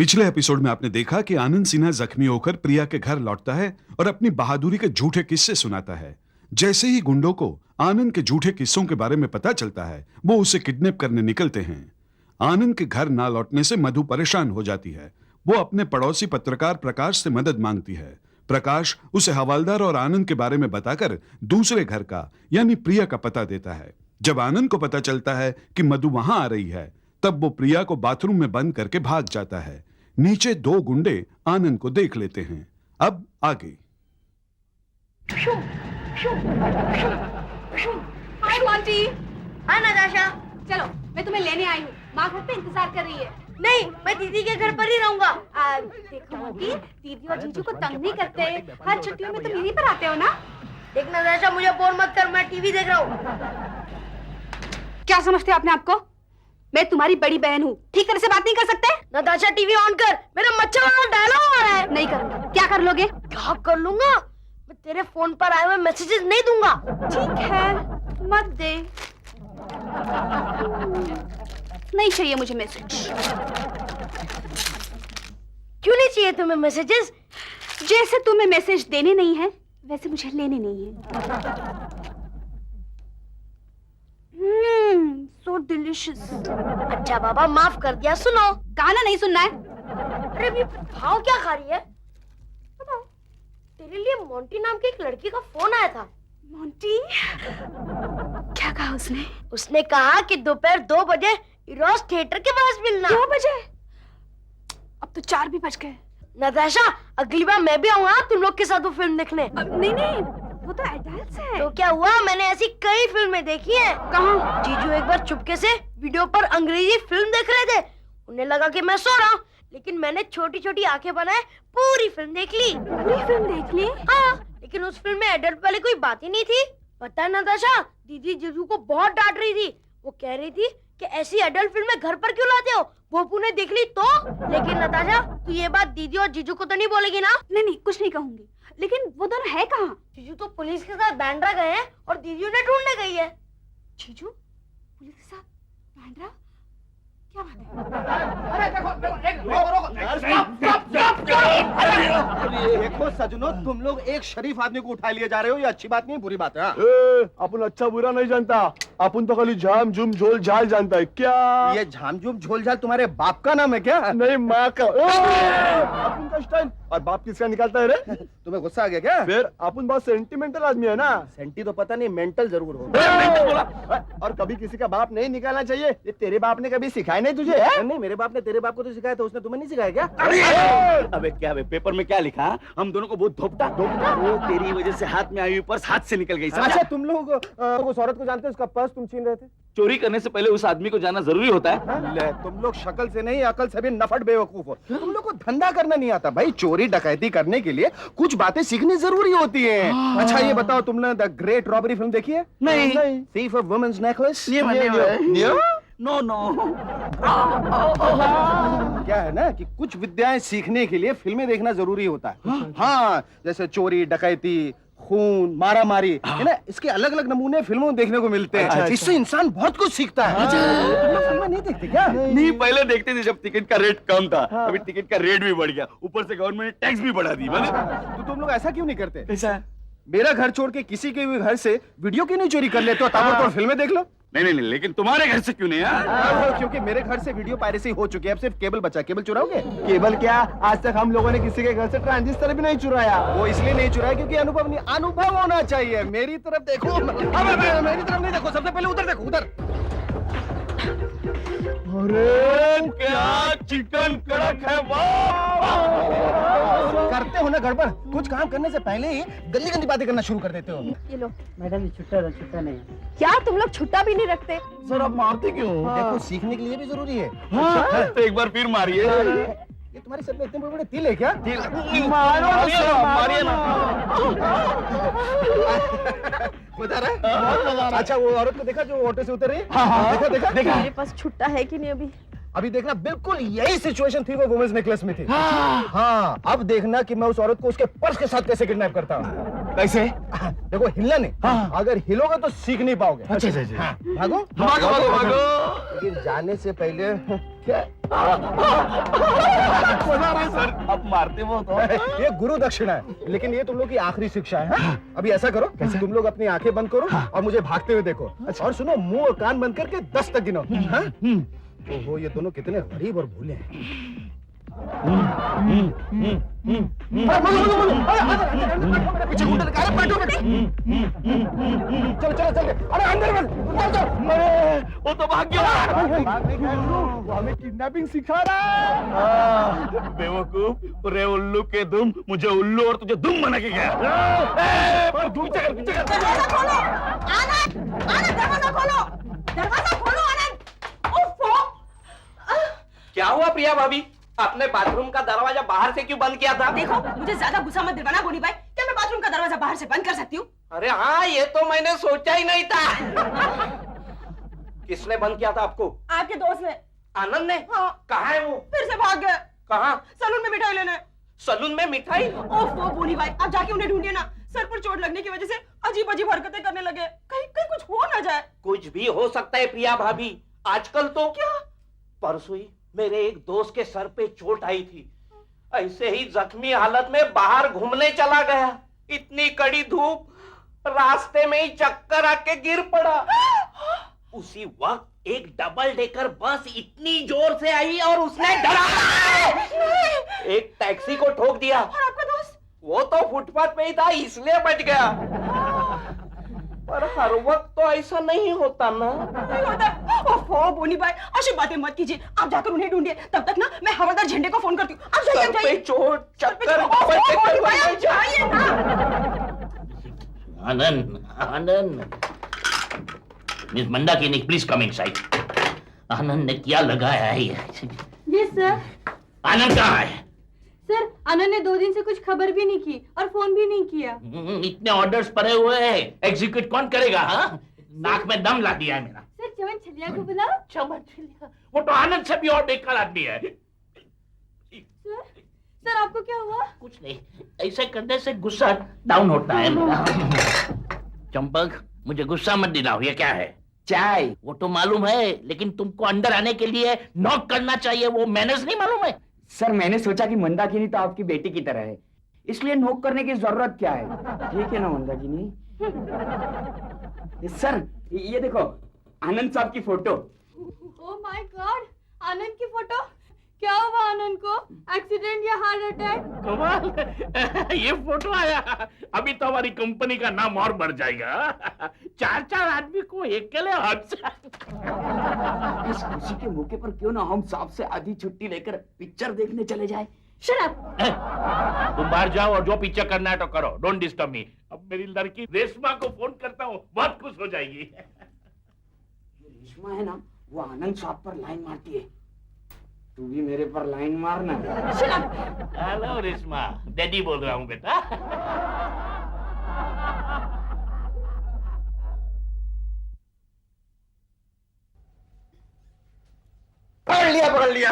पिछले एपिसोड में आपने देखा कि आनंद सिन्हा जख्मी होकर प्रिया के घर लौटता है और अपनी बहादुरी के झूठे किस्से सुनाता है। जैसे ही गुंडों को आनंद के झूठे किस्सों के बारे में पता चलता है, वो उसे किडनैप करने निकलते हैं। आनंद के घर ना लौटने से मधु परेशान हो जाती है। वो अपने पड़ोसी पत्रकार प्रकाश से मदद मांगती है। प्रकाश उसे हवालदार और आनंद के बारे में बताकर दूसरे घर का यानी प्रिया का पता देता है। जब आनंद को पता चलता है कि मधु वहां आ रही है, तब वो प्रिया को बाथरूम में बंद करके भाग जाता है। नीचे दो गुंडे आनंद को देख लेते हैं। अब आगे। हाय मोंटी। हाँ नताशा। चलो मैं तुम्हें लेने आई हूँ, माँ घर पे इंतजार कर रही है। नहीं, मैं दीदी के घर पर ही रहूंगा। देखो मोंटी, दीदी और जीजू को तंग नहीं करते। हर छुट्टियों में तुम यहीं पर आते हो ना। देख नताशा, मुझे बोर मत कर, मैं टीवी देख रहा हूँ। क्या समझते हो अपने आप को? मैं तुम्हारी बड़ी बहन हूँ, ठीक तरह से बात नहीं कर सकते? नताशा टीवी ऑन कर, मेरा मच्छर वाला डायलॉग आ रहा है। नहीं करूँगा। क्या कर लोगे? क्या कर लूंगा? मैं तेरे फोन पर आए हुए मैसेजेस नहीं दूंगा। ठीक है, मत दे। नहीं चाहिए मुझे मैसेज। क्यों नहीं चाहिए तुम्हें मैसेजेस? जैसे तुम्हें मैसेज देने नहीं है, वैसे मुझे लेने नहीं है। So delicious। अच्छा बाबा, माफ कर दिया। सुनो। गाना नहीं सुनना है। अरे अभी भाव क्या खा रही है? बताओ। तेरे लिए मोंटी नाम की एक लड़की का फोन आया था। मोंटी? क्या कहा उसने? उसने कहा कि दोपहर 2 बजे इरोस थिएटर के पास मिलना। 2 बजे? अब तो 4 भी बज गए। नताशा, अगली बार मैं भी आऊंगा तुम लोग के साथ वो फिल्म देखने। नहीं, वो तो एडल्ट्स है। तो क्या हुआ, मैंने ऐसी कई फिल्में देखी हैं। कहाँ? जीजू एक बार चुपके से वीडियो पर अंग्रेजी फिल्म देख रहे थे। उन्हें लगा कि मैं सो रहा हूँ, लेकिन मैंने छोटी छोटी आंखें बनाए पूरी फिल्म देख ली। पूरी फिल्म देख ली? हाँ, लेकिन उस फिल्म में एडल्ट वाली कोई बात ही नहीं थी। पता है नताशा, दीदी जीजू को बहुत डांट रही थी। वो कह रही थी कि ऐसी एडल्ट फिल्में घर पर क्यों लाते हो, भोपू ने देख ली तो। लेकिन नताशा, तू ये बात दीदी और जीजू को तो नहीं बोलेगी ना? नहीं, कुछ नहीं कहूंगी। लेकिन वो दोनों है कहाँ? जीजू तो पुलिस के साथ बांद्रा गए हैं और दीदी उन्हें ढूंढने गई है। जीजू पुलिस के साथ बांद्रा? क्या बात है? देखो सजनों, तुम लोग एक शरीफ आदमी को उठा लिए जा रहे हो, ये अच्छी बात नहीं, बुरी बात है। अपन अच्छा बुरा नहीं जानता, अपन तो खाली झाम झूम झोल झाल जानता है। क्या ये झाम झूम झोल झाल तुम्हारे बाप का नाम है क्या? नहीं, माँ का। अपन का स्टाइल और बाप किसका निकालता है रे? तुम्हें गुस्सा आ गया क्या? फिर अपन बहुत सेंटिमेंटल आदमी है ना। सेंटी तो पता नहीं, मेंटल जरूर हो। और कभी किसी का बाप नहीं निकालना चाहिए। ये तेरे बाप ने कभी सिखाया नहीं तुझे? नहीं, मेरे बाप ने तेरे बाप को तो सिखाया था, उसने तुम्हें नहीं सिखाया क्या? अबे क्या बे, पेपर में क्या लिखा? हम दोनों को बहुत धोपटा। वो तेरी वजह से हाथ में आई हुई पर्स हाथ से निकल गई। अच्छा, तुम लोग उस औरत को जानते हो, उसका पर्स तुम छीन रहे थे? चोरी करने से पहले उस आदमी को जानना जरूरी होता है। ले, तुम लोग शक्ल से नहीं अकल से भी नफट बेवकूफ हो। तुम लोग को धंधा करना नहीं आता भाई। चोरी डकैती करने के लिए कुछ बातें सीखनी जरूरी होती हैं। अच्छा ये बताओ, तुमने द ग्रेट रॉबरी फिल्म देखी है? नहीं। Thief of women's necklace? No क्या है ना कि कुछ विद्याएं सीखने के लिए फिल्में देखना जरूरी होता है। हाँ, जैसे चोरी डकैती, खून, मारा मारी, है ना, इसके अलग अलग नमूने फिल्मों में देखने को मिलते हैं। अच्छा। इससे इंसान बहुत कुछ सीखता है। तुम लोग फिल्में नहीं देखते क्या? नहीं, पहले देखते थे जब टिकट का रेट कम था। अभी टिकट का रेट भी बढ़ गया, ऊपर से गवर्नमेंट ने टैक्स भी बढ़ा दी। तो तुम लोग ऐसा क्यों नहीं करते? ऐसा? मेरा घर छोड़ के किसी के भी घर से वीडियो क्यों नहीं चोरी कर लेते हो? ताबड़तोड़ फिल्में देख लो। नहीं, लेकिन तुम्हारे घर से क्यों नहीं यार? क्योंकि मेरे घर से वीडियो पायरेसी हो चुकी है, अब सिर्फ केबल बचा। केबल चुराओगे? केबल क्या, आज तक हम लोगों ने किसी के घर से ट्रांजिस्टर भी नहीं चुराया। वो इसलिए नहीं चुराया क्योंकि अनुभव होना चाहिए। मेरी तरफ देखो। मेरी तरफ नहीं देखो, सबसे पहले उधर देखो, उधर। अरे क्या चिकन कड़क है, वाह! करते हो ना गड़बड़, कुछ काम करने से पहले ही गंदी गंदी बातें करना शुरू कर देते हो। ये लो। मैडम छुट्टा नहीं। क्या तुम लोग छुट्टा भी नहीं रखते? सर आप मारते क्यों? देखो, सीखने के लिए भी जरूरी है। हाँ, तो एक बार फिर मारिए। ये तुम्हारे सर में इतने बड़े बड़े तिल है क्या? मारिए ना। बता रहा है? अच्छा, वो औरत को देखा जो ऑटो से उतर रही है? देखा? मेरे पास छुट्टा है कि नहीं अभी? अभी देखना, बिल्कुल यही सिचुएशन थी वो वुमेन्स नेकलेस में थी। हाँ, अब देखना कि मैं उस औरत को उसके पर्स के साथ कैसे किडनैप करता हूँ। कैसे? देखो, हिलना नहीं। अगर हिलोगे तो सीख नहीं पाओगे। अच्छा। भागो। भागो। लेकिन जाने से पहले क्या रहे सर अब मारते वो तो ये गुरु दक्षिणा है, लेकिन ये तुम लोग की आखिरी शिक्षा है, हाँ? अभी ऐसा करो, तुम लोग अपनी आंखें बंद करो और मुझे भागते हुए देखो, और सुनो, मुंह और कान बंद करके 10 तक गिनो, हाँ? ओहो, ये दोनों कितने गरीब और भूले हैं। पीछे घूमने लगा, अरे बैठो बैठो। चलो चलो चल, अरे अंदर मत, चल चल। वो तो भाग गया। भाग नहीं गया, वो हमें किडनैपिंग सिखा रहा है। बेवकूफ, रे उल्लू के दुम, मुझे उल्लू और तुझे दुम बना के गया। पर धूम चल, पीछे कर। दरवाजा खोलो आनंद, आनंद दरवाजा खोलो, दरवाजा खोलो आनंद। ओफो, क्या हुआ प्रिया भाभी, आपने बाथरूम का दरवाजा बाहर से क्यों बंद किया था? देखो मुझे ज्यादा गुस्सा मत दिलवाना बोनी भाई, क्या मैं बाथरूम का दरवाजा बाहर से बंद कर सकती हूँ? अरे हाँ, ये तो मैंने सोचा ही नहीं था। किसने बंद किया था आपको? आपके दोस्त ने। आनंद ने? हाँ। कहाँ है वो? फिर से भाग गए। कहाँ? सलून में मिठाई लेने। सलून में मिठाई? ओफो बोनी भाई, आप जाके उन्हें ढूंढिए ना, सर पर चोट लगने की वजह से अजीब अजीब हरकतें करने लगे, कहीं कहीं कुछ हो ना जाए। कुछ भी हो सकता है प्रिया भाभी, आजकल तो क्या? परसों ही मेरे एक दोस्त के सर पे चोट आई थी, ऐसे ही जख्मी हालत में बाहर घूमने चला गया, इतनी कड़ी धूप, रास्ते में ही चक्कर आके गिर पड़ा। उसी वक्त एक डबल डेकर बस इतनी जोर से आई और उसने एक टैक्सी को ठोक दिया। और आपका दोस्त? वो तो फुटपाथ पे ही था, इसलिए बच गया। पर हर वक्त तो ऐसा नहीं होता ना। नहीं होता। ओफो बोनी भाई, ऐसी बातें मत कीजिए, आप जाकर उन्हें ढूंढिए, तब तक ना मैं हवलदार झंडे को फोन करती हूँ। आप जाइए, सर पे जाइए। चोट, चक्कर, ओफो, डबल डेकर बोनी भाई, आप बस। जाइए ना। Anand, Anand. Miss Mandakini, please come inside. आनंद ने क्या लगाया है ये? Yes sir. आनंद कहाँ है? सर आनंद ने 2 दिन से कुछ खबर भी नहीं की और फोन भी नहीं किया। इतने ऑर्डर्स पड़े हुए हैं, एग्जीक्यूट कौन करेगा? हाँ, नाक में दम ला दिया है मेरा। सर चमन छलिया को बुलाओ। चमन छलिया, वो तो आनंद से भी और बेकार आदमी है। सर आपको क्या हुआ? कुछ नहीं, ऐसे करने से गुस्सा डाउन होता है मेरा। चंपक, मुझे गुस्सा मत दिलाओ, ये क्या है? चाय। वो तो मालूम है, लेकिन तुमको अंदर आने के लिए नॉक करना चाहिए, वो मैनर्स नहीं मालूम है? सर मैंने सोचा कि मंदाकिनी तो आपकी बेटी की तरह है, इसलिए नोक करने की जरूरत क्या है? ठीक है ना मंदाकिनी? सर ये देखो आनंद साहब की फोटो। ओह माय गॉड, आनंद की फोटो। क्या हुआ आनंद को? एक्सीडेंट या हार्ट अटैक? कमाल, ये फोटो आया, अभी तो हमारी कंपनी का नाम और बढ़ जाएगा। 4 आदमी को अकेले हाथ से। इस खुशी के मौके पर क्यों ना हम साहब से आधी छुट्टी लेकर पिक्चर देखने चले जाए? Shut up. तुम बाहर जाओ और जो पिक्चर करना है तो करो, डोंट डिस्टर्ब मी। अब मेरी लड़की रेशमा को फोन करता हूँ, बहुत खुश हो जाएगी। रेशमा है ना, वो आनंद साहब पर लाइन मारती है, तू भी मेरे पर लाइन मारना। हेलो रेशमा, डैडी बोल रहा हूँ बेटा।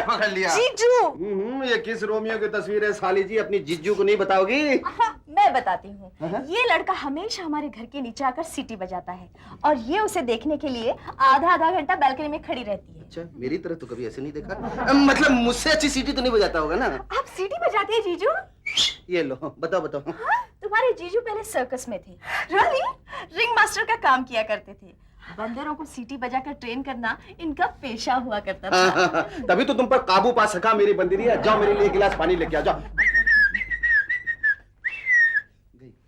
पकड़ लिया। जीजू। ये किस रोमियो की तस्वीर है साली जी, अपनी जीजू को नहीं बताओगी? मैं बताती हूँ, ये लड़का हमेशा हमारे घर के नीचे आकर सीटी बजाता है और ये उसे देखने के लिए आधा घंटा बालकनी में खड़ी रहती है। अच्छा, मेरी तरह तो कभी ऐसे नहीं देखा। मतलब मुझसे अच्छी सीटी तो नहीं बजाता होगा ना? आप सीटी बजाते हैं जीजू? ये लो, बताओ बताओ। हाँ, तुम्हारे जीजू पहले सर्कस में थे। रियली? रिंग मास्टर का काम किया करते थे। बंदरों को सीटी बजाकर ट्रेन करना इनका पेशा हुआ करता था। तभी तो तुम पर काबू पा सका मेरी बंदरिया। जाओ मेरे लिए 1 गिलास पानी लेके आ जाओ।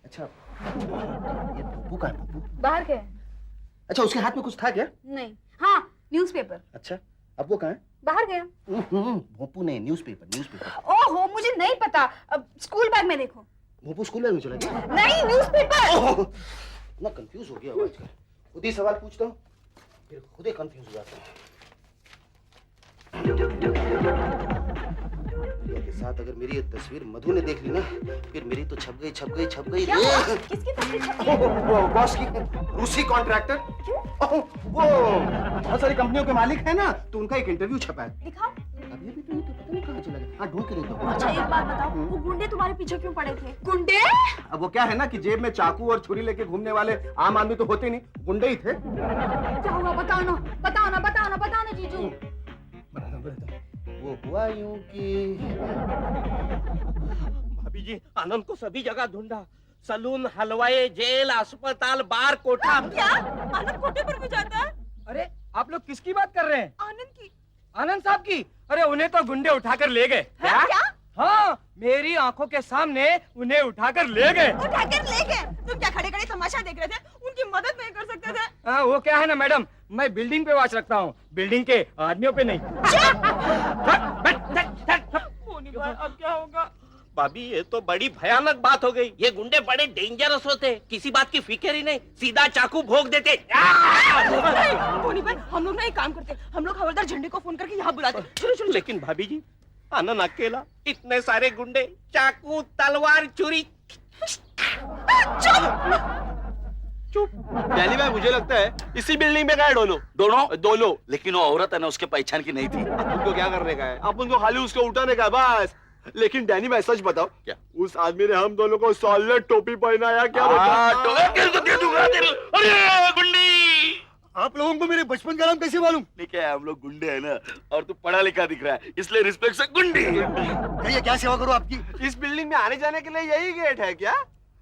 अच्छा, ये पप्पू कहाँ है? पप्पू बाहर गए? अच्छा, उसके हाथ में कुछ था क्या? नहीं। हाँ, न्यूज़पेपर। अच्छा, अब वो कहाँ है? बाहर गया। भोपू नहीं, न्यूज़पेपर। ओहो, मुझे नहीं पता, अब स्कूल बैग में देखो। भोपू स्कूल बैग में चला गया? नहीं, न्यूज़पेपर। ना कंफ्यूज हो गया आजकल, खुद ही सवाल पूछता हूँ फिर खुद ही कंफ्यूज हो जाता हूँ। प्रिया के साथ अगर मेरी ये तस्वीर मधु ने देख ली ना, फिर मेरी तो छप गई। क्या हुआ? किसकी तस्वीर छपी है? वो बॉस की, रूसी कॉन्ट्रैक्टर। वो बहुत सारी कंपनियों के मालिक है ना, तो उनका एक इंटरव्यू छपा है। दिखाओ। अभी तो नहीं, तो पता नहीं कहाँ चला गया। हाँ, ढूंढ के देता हूँ। अच्छा एक बात बताओ, वो गुंडे तुम्हारे पीछे क्यों पड़े थे? गुंडे? अब वो क्या है ना कि जेब में चाकू और छुरी लेके घूमने वाले आम आदमी तो होते नहीं, गुंडे ही थे। क्या हुआ? बताओ ना जीजू। वो हुआ यूं कि भाभी जी आनंद को सभी जगह ढूंढा, सलून, हलवाई, जेल, अस्पताल, बार, कोठा। क्या आनंद कोठे पर भी जाता है? अरे आप लोग किसकी बात कर रहे हैं? आनंद की। आनंद साहब की? अरे उन्हें तो गुंडे उठाकर ले गए। क्या? हाँ, मेरी आंखों के सामने उन्हें उठाकर ले गए। उठाकर ले गए? तुम क्या खड़े खड़े तमाशा देख रहे थे? उनकी मदद नहीं कर सकते थे? हाँ, वो क्या है ना मैडम, मैं बिल्डिंग पे वॉच रखता हूँ, बिल्डिंग के आदमियों पे नहीं। बोनी भाई अब क्या होगा? भाभी ये तो बड़ी भयानक बात हो गई। ये गुंडे बड़े डेंजरस होते, किसी बात की फिक्र ही नहीं, सीधा चाकू भोग देते। बोनी भाई हम लोग ना एक काम करते, हम लोग हवलदार झंडे को फोन करके यहाँ बुलाते। चलो चलो। लेकिन भाभी जी आनंद अकेला, इतने सारे गुंडे, चाकू, तलवार, छुरी। डैनी भाई मुझे लगता है इसी बिल्डिंग में गए दोनों। लेकिन वो औरत है ना, उसके पहचान की नहीं थी। उनको क्या करने का है? अब उनको खाली उसको उठाने का है बस। लेकिन डैनी भाई सच बताओ, क्या? उस आदमी ने हम दोनों को सॉलिड टोपी पहनाया क्या? अरे गुंडी, आप लोगों को मेरे बचपन का नाम कैसे मालूम? लेके आए, हम लोग गुंडे हैं ना, और तू पढ़ा लिखा दिख रहा है, इसलिए रिस्पेक्ट से गुंडी। भैया क्या सेवा करूं आपकी? इस बिल्डिंग में आने जाने के लिए यही गेट है क्या?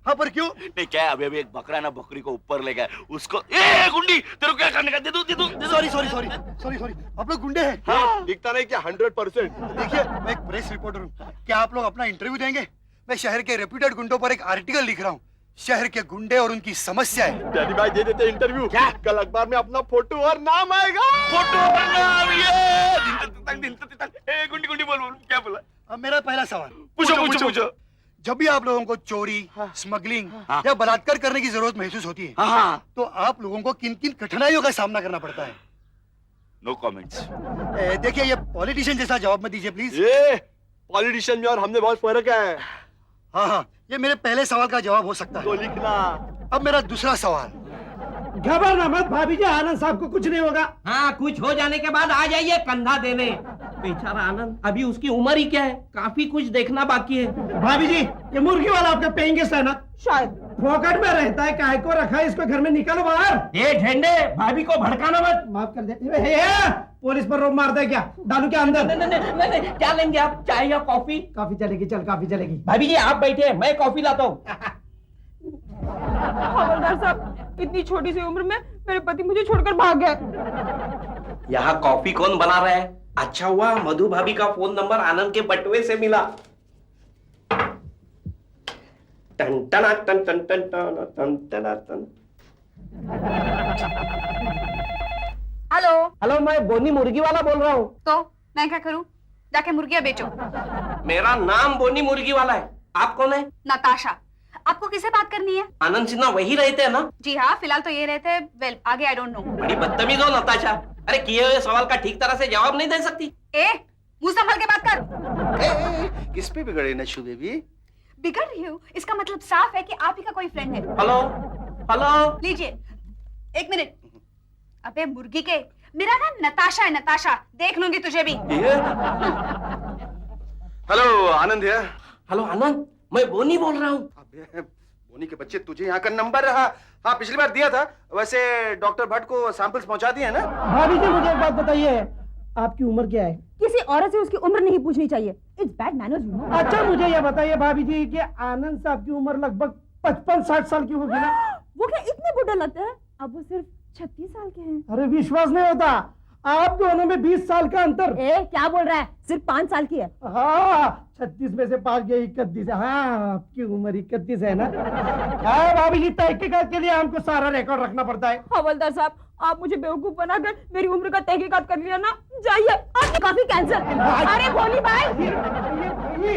हाँ पर क्यों? नहीं क्या, अभी एक बकरा ना बकरी को ऊपर ले गया, उसको ए गुंडी तेरे को क्या करने का, दे दो। सॉरी आप लोग गुंडे हैं? हाँ, दिखता नहीं क्या? 100%। देखिए मैं एक प्रेस रिपोर्टर हूँ, क्या आप लोग अपना इंटरव्यू देंगे? मैं शहर के रेप्यूटेड गुंडों पर एक आर्टिकल लिख रहा हूँ, शहर के गुंडे और उनकी समस्याएं। डैनी भाई दे देते इंटरव्यू। क्या कल अखबार में अपना फोटो और नाम आएगा? गुंडी बोल, क्या बोला? अब मेरा पहला सवाल, पूछो। जब भी आप लोगों को चोरी, स्मगलिंग या बलात्कार करने की जरूरत महसूस होती है, हाँ, तो आप लोगों को किन किन कठिनाइयों का सामना करना पड़ता है? No comments. देखिए ये पॉलिटिशियन जैसा जवाब मत दीजिए प्लीज। ये पॉलिटिशियन में और हमने बहुत फर्क है। हाँ, ये मेरे पहले सवाल का जवाब हो सकता तो है। लिखना। अब मेरा दूसरा सवाल। घबराना मत भाभी जी, आनंद साहब को कुछ नहीं होगा। हाँ, कुछ हो जाने के बाद आ जाइए कंधा देने। बेचारा आनंद, अभी उसकी उम्र ही क्या है, काफी कुछ देखना बाकी है। भाभी जी, ये मुर्गी वाला आपका पेइंग गेस्ट है ना? शायद। फोकट में रहता है, काहे को रखा है इसको? घर में निकालो बाहर। ये झंडे, भाभी को भड़काना मत। माफ कर दे। पुलिस पर रोक मारता है क्या? डालू क्या अंदर? नहीं, क्या लेंगे आप, चाय या कॉफी? काफी चलेगी, चल काफी चलेगी। भाभी जी आप बैठे, मैं कॉफी लाता हूँ। हवलदार साहब, इतनी छोटी सी उम्र में मेरे पति मुझे छोड़कर भाग गए। यहाँ कॉफी कौन बना रहा है? अच्छा हुआ मधु भाभी का फोन नंबर आनंद के बटुए से मिला। टन टना टन टन टन टन टन टना टन। हेलो, मैं बोनी मुर्गी वाला बोल रहा हूँ। तो मैं क्या करूं? जाके मुर्गियां बेचो। मेरा नाम बोनी मुर्गी वाला है। आप कौन है? नताशा। आपको किससे बात करनी है? आनंद सिन्हा वही रहते हैं ना? जी हाँ, फिलहाल तो ये रहते हैं। वेल, आगे आई डोंट नो। बड़ी बदतमीज हो नताशा। अरे किए हुए सवाल का ठीक तरह से जवाब नहीं दे सकती। मुंह संभल के बात कर। किस पे बिगड़े नशु बेबी? बिगड़ रही हो, इसका मतलब साफ है कि आप ही का कोई फ्रेंड है। हेलो। लीजिए, एक मिनट। अबे मुर्गी के, मेरा नाम नताशा है, नताशा। देख लूंगी तुझे भी। हेलो आनंद है। हेलो आनंद, मैं बोनी बोल रहा हूँ। बोनी के बच्चे, तुझे यहाँ का नंबर रहा? हाँ, पिछली बार दिया था। वैसे डॉक्टर भट्ट को सैंपल्स पहुंचा दिए ना? भाभी जी मुझे एक बात बताइए, आपकी उम्र क्या है? किसी औरत से उसकी उम्र नहीं पूछनी चाहिए। It's bad manners, you know. अच्छा मुझे ये बताइए भाभी जी कि आनंद साहब की उम्र लगभग 55-60 साल की होगी ना? वो क्या इतने बुढ़े लगते हैं? अब वो सिर्फ 36 साल के हैं। अरे विश्वास नहीं होता, आप दोनों में 20 साल का अंतर। क्या बोल रहा है? सिर्फ 5 साल की है। हाँ, 36 में से 5 गए 31 है। हाँ, आपकी उम्र 31 है ना? हाँ भाभी जी, तहकीकात के लिए हमको सारा रिकॉर्ड रखना पड़ता है। हवलदार साहब, आप मुझे बेवकूफ बनाकर मेरी उम्र का तहकीकात कर लिया ना। जाइए, आपकी कॉफी कैंसिल। अरे भोली भाई,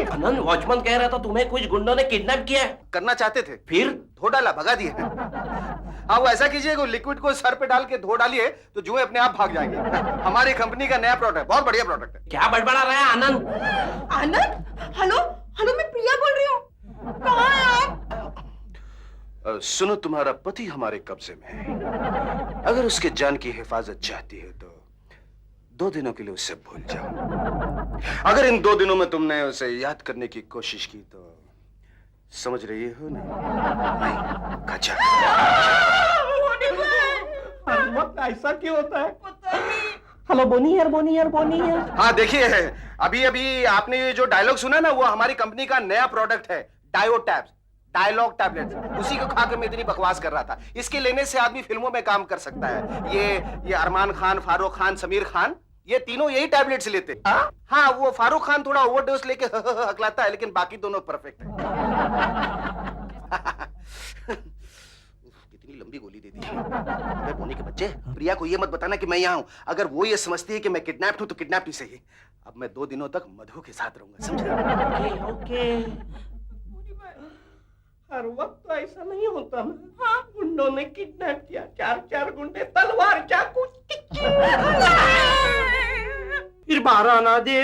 आनंद, वॉचमैन कह रहा था तुम्हें कुछ गुंडों ने किडनैप किया है। करना चाहते थे, फिर धो डाला, भगा दिए। हाँ, वो ऐसा कीजिए, लिक्विड को सर पे डाल के धो डालिए तो जुए अपने आप भाग जाएंगे। हमारी कंपनी का नया प्रोडक्ट है, बहुत बढ़िया प्रोडक्ट है। क्या बड़बड़ा रहा है आनंद? आनंद, हेलो हेलो, मैं प्रिया बोल रही हूँ। कहाँ हैं आप? सुनो, तुम्हारा पति हमारे कब्जे में है। अगर उसके जान की हिफाजत चाहती है तो 2 दिनों के लिए उसे भूल जाओ। अगर इन 2 दिनों में तुमने उसे याद करने की कोशिश की तो समझ रही हो ना? ऐसा क्यों होता है? पता नहीं। Hello Bonior Bonior Bonior. हाँ देखिए, अभी अभी आपने ये जो डायलॉग सुना ना, वो हमारी कंपनी का नया प्रोडक्ट है, डायो टैब्स, डायलॉग टैबलेट। उसी को खाकर मैं इतनी बकवास कर रहा था। इसके लेने से आदमी फिल्मों में काम कर सकता है। ये अरमान खान, फारूक खान, समीर खान, ये तीनों यही टैबलेट्स लेते। हाँ, वो फारूक खान थोड़ा ओवरडोज लेके हकलाता है, लेकिन बाकी दोनों परफेक्ट है। कितनी लंबी गोली दे दी। अबे बोनी के बच्चे, प्रिया को ये मत बताना कि मैं यहाँ हूँ। अगर वो ये समझती है कि मैं किडनैप्ड हूँ तो किडनैप्ड ही सही। अब मैं 2 दिनों तक मधु के साथ रहूंगा, समझे? ओके। हर वक्त तो ऐसा नहीं होता ना। हाँ, गुंडों ने किडनैप किया, 4 गुंडे, तलवार, चाकू। फिर बाराना दे,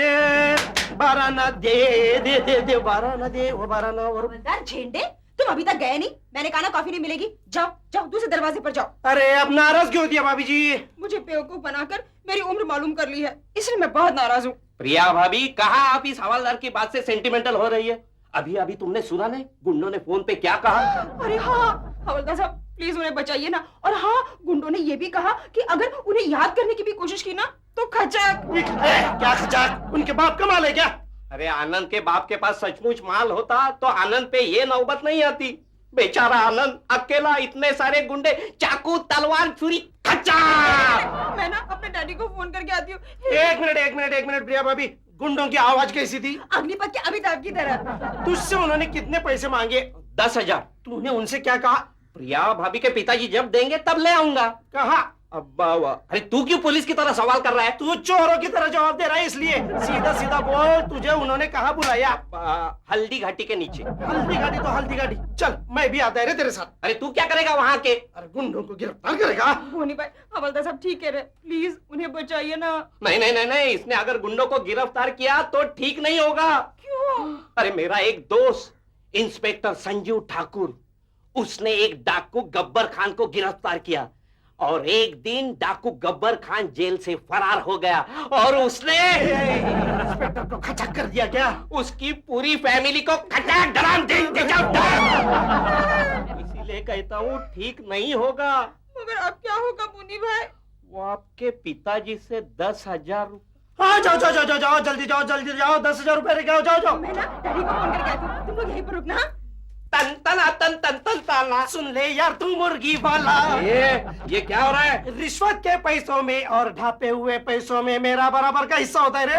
बाराना दे, दे दे दे, बाराना दे, वो बाराना। और हवलदार झेंडे, तुम अभी तक गए नहीं। मैंने कहा ना कॉफी नहीं मिलेगी। जाओ जाओ, दूसरे दरवाजे पर जाओ। अरे अब नाराज क्यों दिया भाभी जी? मुझे बेवकूफ बनाकर मेरी उम्र मालूम कर ली है, इसलिए मैं बहुत नाराज हूँ। प्रिया भाभी, कहाँ आप इस हवालदार की बात से सेंटिमेंटल हो रही है? अभी अभी तुमने सुना नहीं, गुंडों ने फोन पे क्या कहा? अरे हाँ हवलदार साहब, प्लीज उन्हें बचाइए ना। और हाँ, गुंडों ने ये भी कहा कि अगर उन्हें याद करने की भी कोशिश की ना तो खचाक। क्या खचाक? उनके बाप का माल है क्या? अरे आनंद के बाप के पास सचमुच माल होता तो आनंद पे ये नौबत नहीं आती। बेचारा आनंद अकेला, इतने सारे गुंडे, चाकू, तलवार, छुरी, खचाक। मैं ना अपने डैडी को फोन करके आती हूँ। एक मिनट प्रिया भाभी, गुंडों की आवाज कैसी थी? अग्निपथ के अमिताभ की तरह। तुझसे उन्होंने कितने पैसे मांगे? 10,000। तूने उनसे क्या कहा? प्रिया भाभी के पिताजी जब देंगे तब ले आऊंगा। कहा? अब्बा वाह। अरे तू क्यों पुलिस की तरह सवाल कर रहा है? तू चोरों की तरह जवाब दे रहा है, इसलिए सीधा सीधा बोल, तुझे उन्होंने कहाँ बुलाया? हल्दी घाटी के नीचे। हल्दी घाटी तो हल्दी घाटी, चल मैं भी आता है तेरे साथ। अरे तू क्या करेगा वहाँ के? अरे गुंडों को गिरफ्तार करेगा। धोनी भाई, हवलदार साहब ठीक कह रहे, प्लीज उन्हें बचाइए ना। नहीं, इसने अगर गुंडों को गिरफ्तार किया तो ठीक नहीं होगा। क्यों? अरे मेरा एक दोस्त इंस्पेक्टर संजीव ठाकुर, उसने एक डाकू गब्बर खान को गिरफ्तार किया और एक दिन डाकू गब्बर खान जेल से फरार हो गया और उसने इंस्पेक्टर को खचाक कर दिया। क्या? उसकी पूरी फैमिली को खचाक धड़ाम दे इसीलिए कहता हूँ ठीक नहीं होगा। मगर अब क्या होगा मुनी भाई? वो आपके पिताजी से 10,000। हाँ जाओ जल्दी जाओ 10,000 रुपए लेके आओ, जाओ। मैं ना डैडी को फोन करके आती हूँ, तुम लोग यहीं पर रुकना। तन सुन ले यार तू मुर्गी वाला। ये क्या हो रहा है? रिश्वत के पैसों में और ढापे हुए पैसों में मेरा बराबर का हिस्सा होता है रे।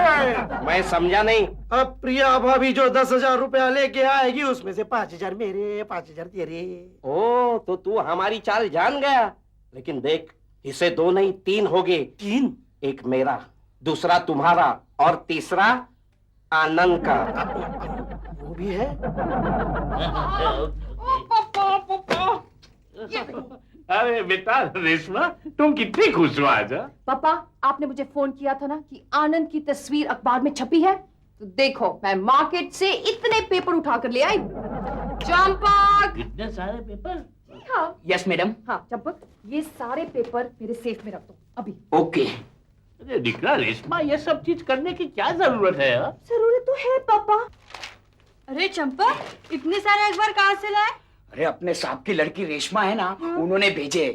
मैं समझा नहीं। अब प्रिया भाभी जो 10,000 रुपया लेके आएगी उसमें से 5,000 मेरे, 5,000 तेरे। ओ तो तू हमारी चाल जान गया। लेकिन देख, इसे 2 नहीं 3 हो गए। 3? एक मेरा, दूसरा तुम्हारा और तीसरा आनंद का। वो भी है। अरे बेटा रेशमा, तुम कितनी खुश हो आज? पापा, आपने मुझे फोन किया था ना कि आनंद की तस्वीर अखबार में छपी है, तो देखो मैं मार्केट से इतने पेपर उठा कर ले आई। चंपक! इतने सारे पेपर? हाँ। Yes madam. हाँ चंपक, ये सारे पेपर मेरे सेफ में रख दो अभी। ओके। अरे निकला रेशमा, ये सब चीज करने की क्या जरूरत है? जरूरत तो है पापा। अरे चंपक, इतने सारे अखबार कहाँ से लाए? अरे अपने साहब की लड़की रेशमा है ना, उन्होंने भेजे।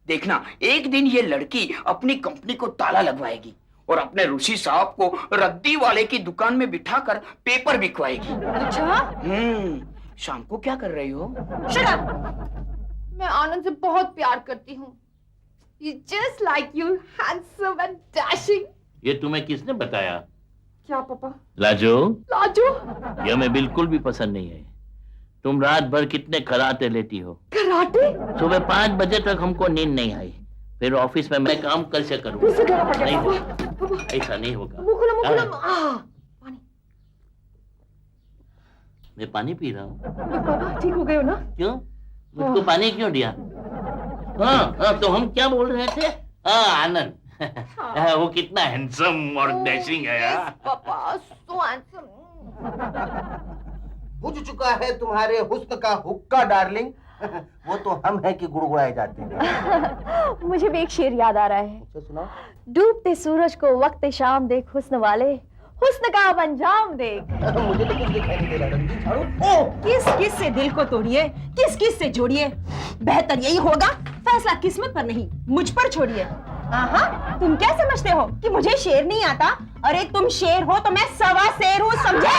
देखना एक दिन ये लड़की अपनी कंपनी को ताला लगवाएगी और अपने ऋषि साहब को रद्दी वाले की दुकान में बिठाकर पेपर बिकवाएगी। अच्छा? शाम को क्या कर रही हो? Shut up! मैं आनंद से बहुत प्यार करती हूँ। He's just like you, handsome and dashing. ये तुम्हें किसने बताया? क्या पापा? लाजो? लाजो? ये हमें बिल्कुल भी पसंद नहीं है। तुम रात भर कितने कराटे लेती हो? कराटे? सुबह 5 बजे तक हमको नींद नहीं आई, फिर ऑफिस में मैं काम कैसे करूँगा? नहीं होगा, ऐसा नहीं होगा। पानी। मैं पानी पी रहा हूँ। पापा ठीक हो गए हो ना? क्यों? मुझको पानी क्यों दिया? हाँ, तो हम क्या बोल रहे थे? आनंद। वो कितना हैंडसम और डैशिंग है यार। पापा, so handsome. बुझ चुका है तुम्हारे हुस्न का हुक्का डार्लिंग। वो तो हम हैं कि गुड़गुड़ाए जाते हैं। मुझे भी एक शेर याद आ रहा है। सुनाओ। डूबते सूरज को वक्त शाम देख हुस्न वाले, हुस्न का अब अंजाम देख। मुझे तो कुछ दिखाई नहीं दे रहा रणजीत झाड़ू। किस किस से दिल को तोड़िए, किस किस से जोड़िए, बेहतर यही होगा फैसला किस्मत पर नहीं मुझ पर छोड़िए। हाँ, तुम क्या समझते हो कि मुझे शेर नहीं आता? अरे तुम शेर हो तो मैं सवा शेर हूँ, समझे?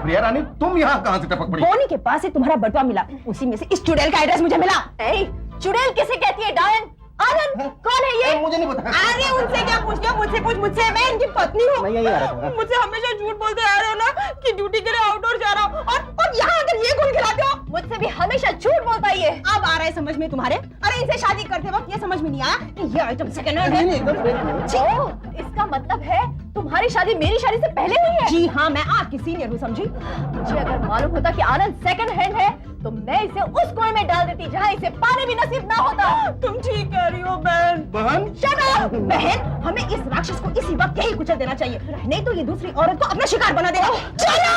प्रिया रानी, तुम यहाँ कहाँ से टपक पड़ी? बोनी के पास से तुम्हारा बटुआ मिला, उसी में से इस चुड़ैल का एड्रेस मुझे मिला। चुड़ैल किसे कहती है डायन? आनंद कौन है ये? मुझे नहीं पता। अरे उनसे क्या पूछते हो? मुझसे पूछ, मुझसे। मैं इनकी पत्नी हूँ। मैं यहीं आ रहा था। मुझसे हमेशा झूठ बोलते आ रहे हो ना कि ड्यूटी के लिए आउटडोर जा रहा हूँ, और यहाँ आकर ये गुल खिलाते हो। मुझसे भी हमेशा झूठ बोलता है ये। अब आ रहा है समझ में तुम्हारे? अरे इनसे शादी करते वक्त ये समझ में नहीं आया कि ये आइटम सेकंड हैंड है। ओह, इसका मतलब है तुम्हारी शादी मेरी शादी से पहले हुई है? जी हाँ, मैं आपकी सीनियर हूँ, समझी? मुझे अगर मालूम होता कि आनंद सेकंड हैंड है तो मैं इसे उस कुएं में डाल देती जहाँ इसे पानी भी नसीब ना होता। तुम ठीक कह रही हो बहन। बहन? Shut up! बहन, हमें इस राक्षस को इसी वक्त यही कुचल देना चाहिए, नहीं तो ये दूसरी औरत को अपना शिकार बना देगा। चलो!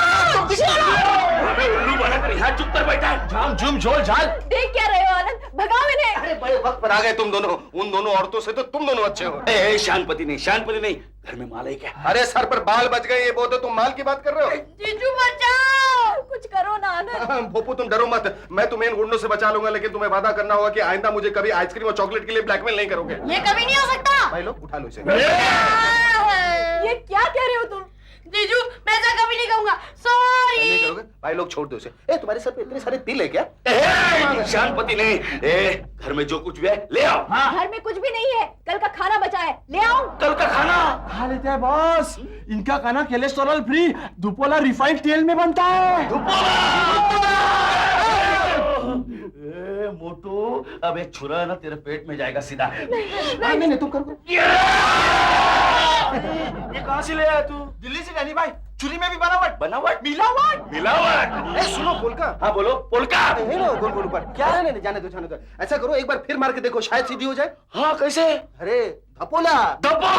उल्लू बनाकर यहाँ चुप कर बैठा है। झाम झूम झोल झाल। देख क्या रहे हो आनंद? भगाओ इन्हें। अरे बड़े वक्त पर आ गए तुम दोनों। उन दोनों औरतों से तो तुम दोनों अच्छे हो। शांतपति नहीं, घर में माल है क्या? अरे सर पर बाल बच गए, ये बोल दो, तुम माल की बात कर रहे हो? जीजू बचाओ, कुछ करो ना आनंद। भोपू तुम डरो मत, मैं तुम्हें इन गुंडों से बचा लूंगा, लेकिन तुम्हें वादा करना होगा कि आइंदा मुझे कभी आइसक्रीम और चॉकलेट के लिए ब्लैकमेल नहीं करोगे। ये कभी नहीं हो सकता। भाई लोग उठा लो इसे। ये क्या कह रहे हो तुम? जीजू मैं ऐसा कभी नहीं कहूंगा, सॉरी। नहीं करोगे? भाई लोग छोड़ दो इसे। तुम्हारे सर पे इतने सारे तिल है क्या? शांतपति नहीं, घर में जो कुछ भी है ले आओ। घर में कुछ भी नहीं है, कल का खाना बचा है, ले आओ। कल का खाना खा लेते हैं बॉस, इनका खाना कोलेस्ट्रॉल फ्री दुपोला रिफाइंड तेल में बनता है। मोटू, अब एक छुरा ना तेरे पेट में जाएगा सीधा। नहीं तुम करो। ये कहाँ से ले आया तू? दिल्ली से जानी भाई, चूरी में भी बनावट मिलावट। सुनो पोलका। हाँ बोलो पोलका। गोल गोल ऊपर क्या? नहीं जाने दो। ऐसा करो, एक बार फिर मार के देखो, शायद सीधी हो जाए। हाँ कैसे? अरे धपोला। धपोला।